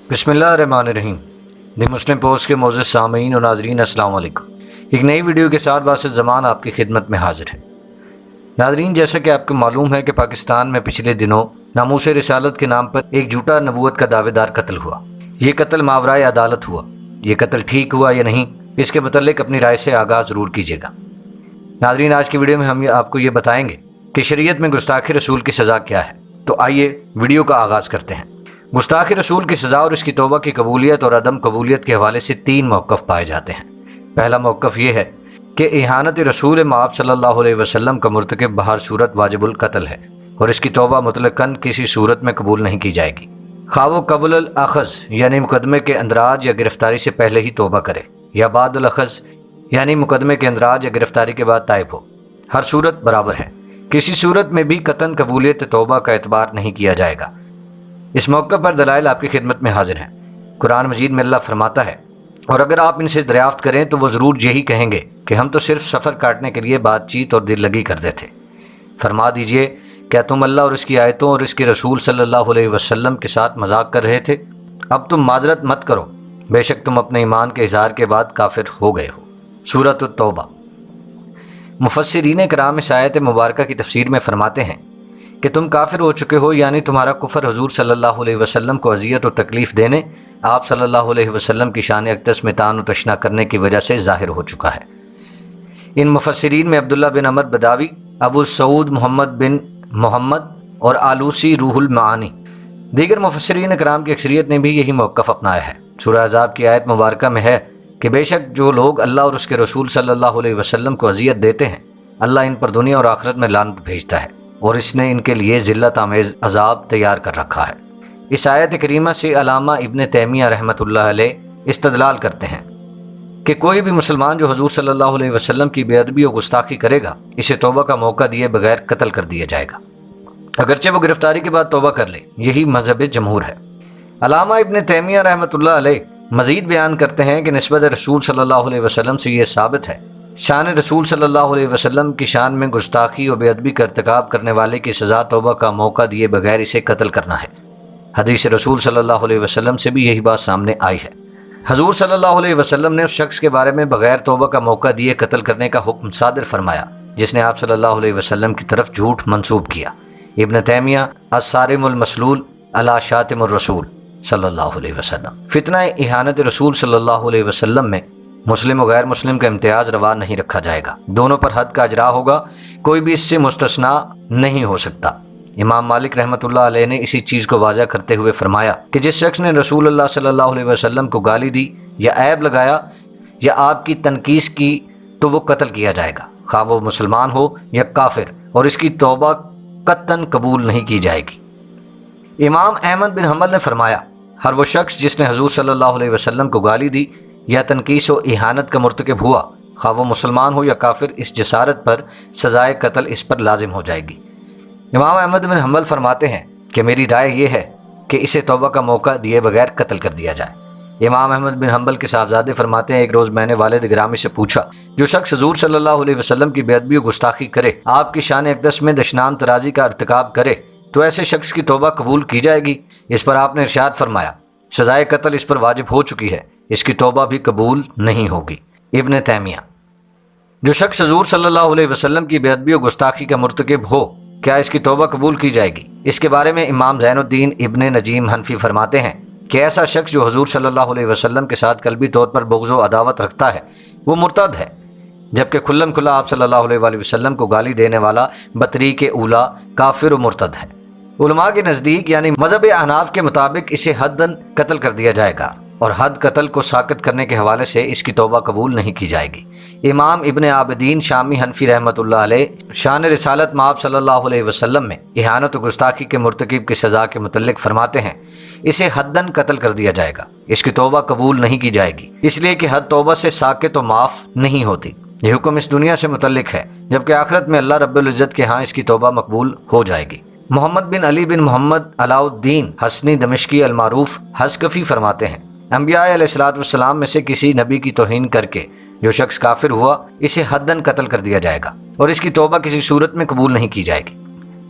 بسم اللہ الرحمن الرحیم۔ دی مسلم پوسٹ کے معزز سامعین و ناظرین السلام علیکم۔ ایک نئی ویڈیو کے ساتھ واسط زمان آپ کی خدمت میں حاضر ہے۔ ناظرین، جیسا کہ آپ کو معلوم ہے کہ پاکستان میں پچھلے دنوں ناموس رسالت کے نام پر ایک جھوٹا نبوت کا دعوے دار قتل ہوا۔ یہ قتل ماورائے عدالت ہوا۔ یہ قتل ٹھیک ہوا یا نہیں، اس کے متعلق اپنی رائے سے آگاہ ضرور کیجیے گا۔ ناظرین، آج کی ویڈیو میں ہم آپ کو یہ بتائیں گے کہ شریعت میں گستاخی رسول کی سزا کیا ہے۔ تو آئیے ویڈیو کا آغاز کرتے ہیں۔ گستاخی رسول کی سزا اور اس کی توبہ کی قبولیت اور عدم قبولیت کے حوالے سے 3 موقف پائے جاتے ہیں۔ پہلا موقف یہ ہے کہ اہانت رسول مآب صلی اللہ علیہ وسلم کا مرتکب بہر صورت واجب القتل ہے اور اس کی توبہ مطلقاً کسی صورت میں قبول نہیں کی جائے گی، خواہ وہ قبل الاخذ یعنی مقدمے کے اندراج یا گرفتاری سے پہلے ہی توبہ کرے، یا بعد الاخذ یعنی مقدمے کے اندراج یا گرفتاری کے بعد تائب ہو۔ ہر صورت برابر ہے، کسی صورت میں بھی قطعاً قبولیت توبہ کا اعتبار نہیں کیا جائے گا۔ اس موقع پر دلائل آپ کی خدمت میں حاضر ہیں۔ قرآن مجید میں اللہ فرماتا ہے، اور اگر آپ ان سے دریافت کریں تو وہ ضرور یہی کہیں گے کہ ہم تو صرف سفر کاٹنے کے لیے بات چیت اور دل لگی کرتے تھے۔ فرما دیجئے، کیا تم اللہ اور اس کی آیتوں اور اس کے رسول صلی اللہ علیہ وسلم کے ساتھ مذاق کر رہے تھے؟ اب تم معذرت مت کرو، بے شک تم اپنے ایمان کے اظہار کے بعد کافر ہو گئے ہو۔ سورۃ التوبہ۔ مفسرین کرام اس آیت مبارکہ کی تفسیر میں فرماتے ہیں کہ تم کافر ہو چکے ہو، یعنی تمہارا کفر حضور صلی اللہ علیہ وسلم کو اذیت و تکلیف دینے، آپ صلی اللہ علیہ وسلم کی شان اقدس میں طعن و تشنیع کرنے کی وجہ سے ظاہر ہو چکا ہے۔ ان مفسرین میں عبداللہ بن عمر بداوی، ابو سعود محمد بن محمد اور آلوسی روح المعانی، دیگر مفسرین کرام کی اکثریت نے بھی یہی موقف اپنایا ہے۔ سورہ احزاب کی آیت مبارکہ میں ہے کہ بے شک جو لوگ اللہ اور اس کے رسول صلی اللہ علیہ وسلم کو اذیت دیتے ہیں، اللہ ان پر دنیا اور آخرت میں لعنت بھیجتا ہے اور اس نے ان کے لیے ذلت آمیز عذاب تیار کر رکھا ہے۔ اس آیت کریمہ سے علامہ ابن تیمیہ رحمۃ اللہ علیہ استدلال کرتے ہیں کہ کوئی بھی مسلمان جو حضور صلی اللہ علیہ وسلم کی بے ادبی و گستاخی کرے گا، اسے توبہ کا موقع دیے بغیر قتل کر دیا جائے گا، اگرچہ وہ گرفتاری کے بعد توبہ کر لے۔ یہی مذہب جمہور ہے۔ علامہ ابن تیمیہ رحمۃ اللہ علیہ مزید بیان کرتے ہیں کہ نسبت رسول صلی اللہ علیہ وسلم سے یہ ثابت ہے، شان رسول صلی اللہ علیہ وسلم کی شان میں گستاخی و بے ادبی کا ارتکاب کرنے والے کی سزا توبہ کا موقع دیے بغیر اسے قتل کرنا ہے۔ حدیث رسول صلی اللہ علیہ وسلم سے بھی یہی بات سامنے آئی ہے۔ حضور صلی اللہ علیہ وسلم نے اس شخص کے بارے میں بغیر توبہ کا موقع دیے قتل کرنے کا حکم صادر فرمایا جس نے آپ صلی اللہ علیہ وسلم کی طرف جھوٹ منسوب کیا۔ ابن تیمیہ الصارم المسلول علی شاتم الرسول صلی اللہ علیہ وسلم۔ فتنہ اہانت رسول صلی اللہ علیہ وسلم میں مسلم و غیر مسلم کا امتیاز روا نہیں رکھا جائے گا، دونوں پر حد کا اجرا ہوگا، کوئی بھی اس سے مستثنیٰ نہیں ہو سکتا۔ امام مالک رحمۃ اللہ علیہ نے اسی چیز کو واضح کرتے ہوئے فرمایا کہ جس شخص نے رسول اللہ صلی اللہ علیہ وسلم کو گالی دی یا عیب لگایا یا آپ کی تنقیص کی تو وہ قتل کیا جائے گا، خواہ وہ مسلمان ہو یا کافر، اور اس کی توبہ قطعاً قبول نہیں کی جائے گی۔ امام احمد بن حنبل نے فرمایا، ہر وہ شخص جس نے حضور صلی اللہ علیہ وسلم کو گالی دی یا تنقیص و اہانت کا مرتکب ہوا، خواہ وہ مسلمان ہو یا کافر، اس جسارت پر سزائے قتل اس پر لازم ہو جائے گی۔ امام احمد بن حنبل فرماتے ہیں کہ میری رائے یہ ہے کہ اسے توبہ کا موقع دیے بغیر قتل کر دیا جائے۔ امام احمد بن حنبل کے صاحبزادے فرماتے ہیں، ایک روز میں نے والد گرامی سے پوچھا، جو شخص حضور صلی اللہ علیہ وسلم کی بے ادبی و گستاخی کرے، آپ کی شان اقدس میں دشنام ترازی کا ارتکاب کرے، تو ایسے شخص کی توبہ قبول کی جائے گی؟ اس پر آپ نے ارشاد فرمایا، سزائے قتل اس پر واجب ہو چکی ہے، اس کی توبہ بھی قبول نہیں ہوگی۔ ابن تیمیہ، جو شخص حضور صلی اللہ علیہ وسلم کی بے ادبی و گستاخی کا مرتکب ہو، کیا اس کی توبہ قبول کی جائے گی؟ اس کے بارے میں امام زین الدین ابن نجیم حنفی فرماتے ہیں کہ ایسا شخص جو حضور صلی اللہ علیہ وسلم کے ساتھ قلبی طور پر بغض و عداوت رکھتا ہے وہ مرتد ہے، جبکہ کھلم کھلا آپ صلی اللہ علیہ وآلہ وسلم کو گالی دینے والا بطریق اولا کافر و مرتد ہے۔ علماء کے نزدیک یعنی مذہب احناف کے مطابق اسے حداً قتل کر دیا جائے گا اور حد قتل کو ساقط کرنے کے حوالے سے اس کی توبہ قبول نہیں کی جائے گی۔ امام ابن عابدین شامی حنفی رحمۃ اللہ علیہ شان رسالت مآب صلی اللہ علیہ وسلم میں اہانت و گستاخی کے مرتکب کی سزا کے متعلق فرماتے ہیں، اسے حداً قتل کر دیا جائے گا، اس کی توبہ قبول نہیں کی جائے گی، اس لیے کہ حد توبہ سے ساقط و معاف نہیں ہوتی۔ یہ حکم اس دنیا سے متعلق ہے، جبکہ آخرت میں اللہ رب العزت کے ہاں اس کی توبہ مقبول ہو جائے گی۔ محمد بن علی بن محمد علاء الدین حسنی دمشقی المعروف حسکفی فرماتے ہیں، انبیاء علیہ الصلوۃ والسلام میں سے کسی نبی کی توہین کر کے جو شخص کافر ہوا، اسے حداً قتل کر دیا جائے گا اور اس کی توبہ کسی صورت میں قبول نہیں کی جائے گی۔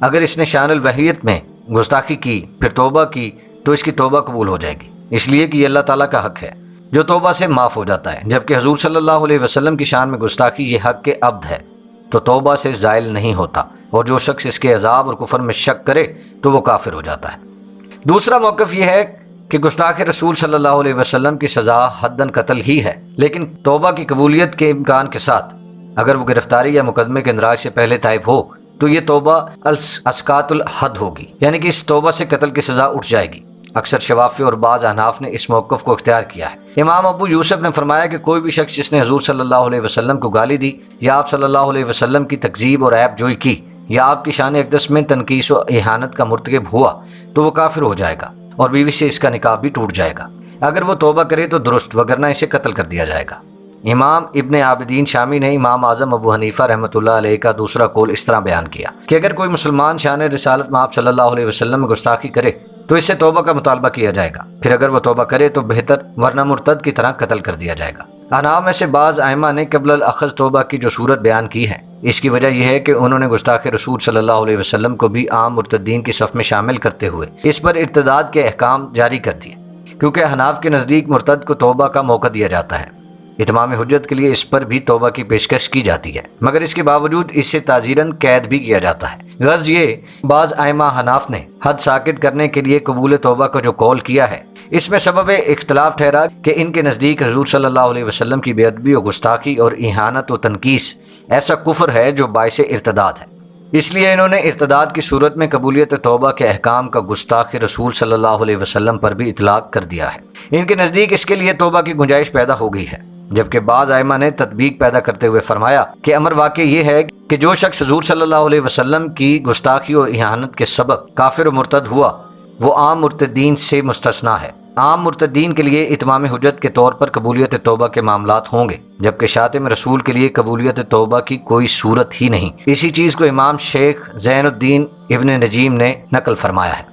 اگر اس نے شان الوحیت میں گستاخی کی پھر توبہ کی تو اس کی توبہ قبول ہو جائے گی۔ اس لیے کہ یہ اللہ تعالیٰ کا حق ہے جو توبہ سے معاف ہو جاتا ہے، جبکہ حضور صلی اللہ علیہ وسلم کی شان میں گستاخی یہ حق کے عبد ہے تو توبہ سے زائل نہیں ہوتا، اور جو شخص اس کے عذاب اور کفر میں شک کرے تو وہ کافر ہو جاتا ہے۔ دوسرا موقف یہ ہے کہ گستاخ رسول صلی اللہ علیہ وسلم کی سزا حداً قتل ہی ہے، لیکن توبہ کی قبولیت کے امکان کے ساتھ اگر وہ گرفتاری یا مقدمے کے اندراج سے پہلے تائب ہو تو یہ توبہ اسقاط الحد ہوگی، یعنی کہ اس توبہ سے قتل کی سزا اٹھ جائے گی۔ اکثر شوافی اور بعض احناف نے اس موقف کو اختیار کیا ہے۔ امام ابو یوسف نے فرمایا کہ کوئی بھی شخص جس نے حضور صلی اللہ علیہ وسلم کو گالی دی یا آپ صلی اللہ علیہ وسلم کی تکذیب اور عیب جوئی کی یا آپ کی شان اقدس میں تنقیص و اہانت کا مرتکب ہوا تو وہ کافر ہو جائے گا اور بیوی سے اس کا نکاح بھی ٹوٹ جائے گا۔ اگر وہ توبہ کرے تو درست، وگرنہ اسے قتل کر دیا جائے گا۔ امام ابن عابدین شامی نے امام اعظم ابو حنیفہ رحمۃ اللہ علیہ کا دوسرا قول اس طرح بیان کیا کہ اگر کوئی مسلمان شان رسالت میں آپ صلی اللہ علیہ وسلم میں گستاخی کرے تو اس سے توبہ کا مطالبہ کیا جائے گا، پھر اگر وہ توبہ کرے تو بہتر، ورنہ مرتد کی طرح قتل کر دیا جائے گا۔ احناف میں سے بعض ائمہ نے قبل الاخذ توبہ کی جو صورت بیان کی ہے، اس کی وجہ یہ ہے کہ انہوں نے گستاخ رسول صلی اللہ علیہ وسلم کو بھی عام مرتدین کی صف میں شامل کرتے ہوئے اس پر ارتداد کے احکام جاری کر دیے، کیونکہ احناف کے نزدیک مرتد کو توبہ کا موقع دیا جاتا ہے۔ اتمام حجت کے لیے اس پر بھی توبہ کی پیشکش کی جاتی ہے، مگر اس کے باوجود اس سے تعزیراً قید بھی کیا جاتا ہے۔ غرض یہ، بعض ائمہ حناف نے حد ساکت کرنے کے لیے قبول توبہ کا جو قول کیا ہے، اس میں سبب اختلاف ٹھہرا کہ ان کے نزدیک حضور صلی اللہ علیہ وسلم کی بے ادبی و گستاخی اور اہانت و تنقیص ایسا کفر ہے جو باعث ارتداد ہے، اس لیے انہوں نے ارتداد کی صورت میں قبولیت توبہ کے احکام کا گستاخ رسول صلی اللہ علیہ وسلم پر بھی اطلاق کر دیا ہے۔ ان کے نزدیک اس کے لیے توبہ کی گنجائش پیدا ہو گئی ہے، جبکہ بعض ائمہ نے تطبیق پیدا کرتے ہوئے فرمایا کہ امر واقع یہ ہے کہ جو شخص حضور صلی اللہ علیہ وسلم کی گستاخی و اہانت کے سبب کافر و مرتد ہوا وہ عام مرتدین سے مستثنیٰ ہے۔ عام مرتدین کے لیے اتمام حجت کے طور پر قبولیت توبہ کے معاملات ہوں گے، جبکہ شاتم رسول کے لیے قبولیت توبہ کی کوئی صورت ہی نہیں۔ اسی چیز کو امام شیخ زین الدین ابن نجیم نے نقل فرمایا ہے۔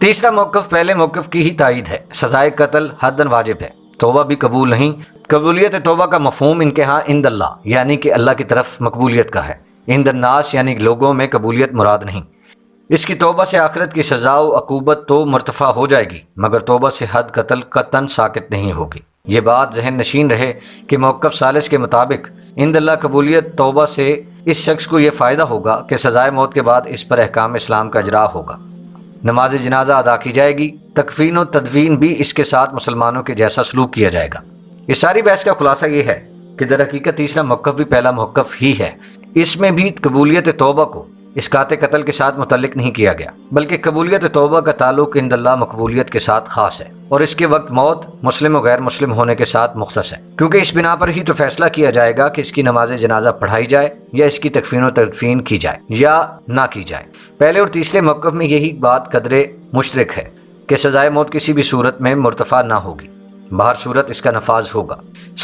تیسرا موقف پہلے موقف کی ہی تائید ہے، سزائے قتل حداً واجب ہے، توبہ بھی قبول نہیں۔ قبولیت توبہ کا مفہوم ان کے ہاں عند اللہ، یعنی کہ اللہ کی طرف مقبولیت کا ہے، عند الناس یعنی لوگوں میں قبولیت مراد نہیں۔ اس کی توبہ سے آخرت کی سزا و عقوبت تو مرتفع ہو جائے گی، مگر توبہ سے حد قتل قطعاً ساقط نہیں ہوگی۔ یہ بات ذہن نشین رہے کہ موقف ثالث کے مطابق عند اللہ قبولیت توبہ سے اس شخص کو یہ فائدہ ہوگا کہ سزائے موت کے بعد اس پر احکام اسلام کا اجرا ہوگا، نماز جنازہ ادا کی جائے گی، تکفین و تدفین بھی اس کے ساتھ مسلمانوں کے جیسا سلوک کیا جائے گا۔ اس ساری بحث کا خلاصہ یہ ہے کہ در حقیقت تیسرا موقف بھی پہلا موقف ہی ہے۔ اس میں بھی قبولیت توبہ کو اسقاط قتل کے ساتھ متعلق نہیں کیا گیا، بلکہ قبولیت توبہ کا تعلق عند اللہ مقبولیت کے ساتھ خاص ہے، اور اس کے وقت موت مسلم و غیر مسلم ہونے کے ساتھ مختص ہے، کیونکہ اس بنا پر ہی تو فیصلہ کیا جائے گا کہ اس کی نماز جنازہ پڑھائی جائے یا اس کی تکفین و تدفین کی جائے یا نہ کی جائے۔ پہلے اور تیسرے موقف میں یہی بات قدرے مشترک ہے کہ سزائے موت کسی بھی صورت میں مرتفع نہ ہوگی، بہر صورت اس کا نفاذ ہوگا۔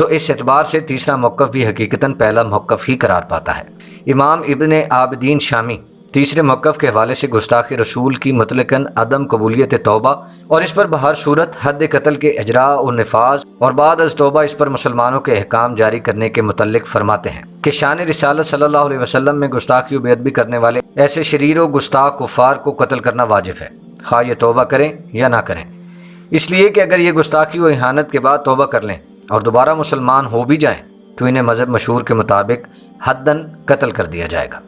اس اعتبار سے تیسرا موقف بھی حقیقتاً پہلا موقف ہی قرار پاتا ہے۔ امام ابن عابدین شامی تیسرے موقف کے حوالے سے گستاخ رسول کی مطلقاً عدم قبولیت توبہ اور اس پر بہر صورت حد قتل کے اجراء و نفاذ اور بعد از توبہ اس پر مسلمانوں کے احکام جاری کرنے کے متعلق فرماتے ہیں کہ شان رسالت صلی اللہ علیہ وسلم میں گستاخی و بے ادبی کرنے والے ایسے شریر و گستاخ کفار کو قتل کرنا واجب ہے، خواہ یہ توبہ کریں یا نہ کریں، اس لیے کہ اگر یہ گستاخی و اہانت کے بعد توبہ کر لیں اور دوبارہ مسلمان ہو بھی جائیں تو انہیں مذہب مشہور کے مطابق حداً قتل کر دیا جائے گا۔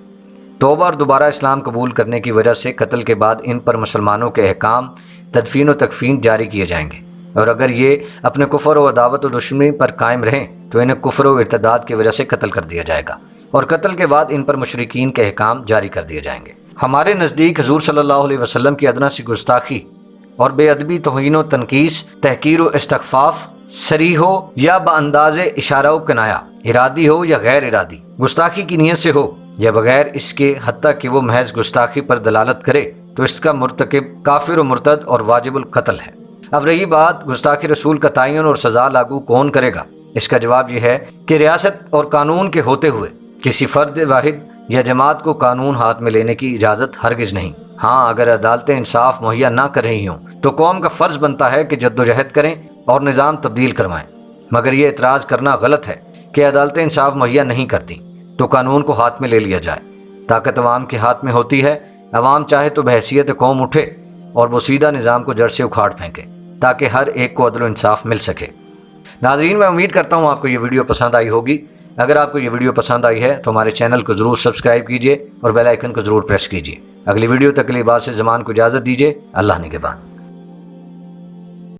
توبہ اور دوبارہ اسلام قبول کرنے کی وجہ سے قتل کے بعد ان پر مسلمانوں کے احکام تدفین و تکفین جاری کیے جائیں گے، اور اگر یہ اپنے کفر و عداوت و دشمنی پر قائم رہیں تو انہیں کفر و ارتداد کی وجہ سے قتل کر دیا جائے گا، اور قتل کے بعد ان پر مشرکین کے احکام جاری کر دیے جائیں گے۔ ہمارے نزدیک حضور صلی اللہ علیہ وسلم کی ادنا سی گستاخی اور بے ادبی، توہین و تنقیص، تحقیر و استخفاف، صریح ہو یا بانداز اشارہ و کنایا، ارادی ہو یا غیر ارادی، گستاخی کی نیت سے ہو یا بغیر اس کے، حتیٰ کہ وہ محض گستاخی پر دلالت کرے، تو اس کا مرتکب کافر و مرتد اور واجب القتل ہے۔ اب رہی بات گستاخ رسول کا تعین اور سزا لاگو کون کرے گا، اس کا جواب یہ ہے کہ ریاست اور قانون کے ہوتے ہوئے کسی فرد واحد یا جماعت کو قانون ہاتھ میں لینے کی اجازت ہرگز نہیں۔ ہاں، اگر عدالتیں انصاف مہیا نہ کر رہی ہوں تو قوم کا فرض بنتا ہے کہ جدوجہد کریں اور نظام تبدیل کروائیں، مگر یہ اعتراض کرنا غلط ہے کہ عدالتیں انصاف مہیا نہیں کرتی تو قانون کو ہاتھ میں لے لیا جائے۔ طاقت عوام کے ہاتھ میں ہوتی ہے، عوام چاہے تو بحیثیت قوم اٹھے اور بوسیدہ نظام کو جڑ سے اکھاڑ پھینکے، تاکہ ہر ایک کو عدل و انصاف مل سکے۔ ناظرین، میں امید کرتا ہوں آپ کو یہ ویڈیو پسند آئی ہوگی۔ اگر آپ کو یہ ویڈیو پسند آئی ہے تو ہمارے چینل کو ضرور سبسکرائب کیجیے اور بیل آئیکن کو ضرور پریس کیجیے۔ اگلی ویڈیو تک کے لیے بات سے زمان کو اجازت دیجیے۔ اللہ نگہبان۔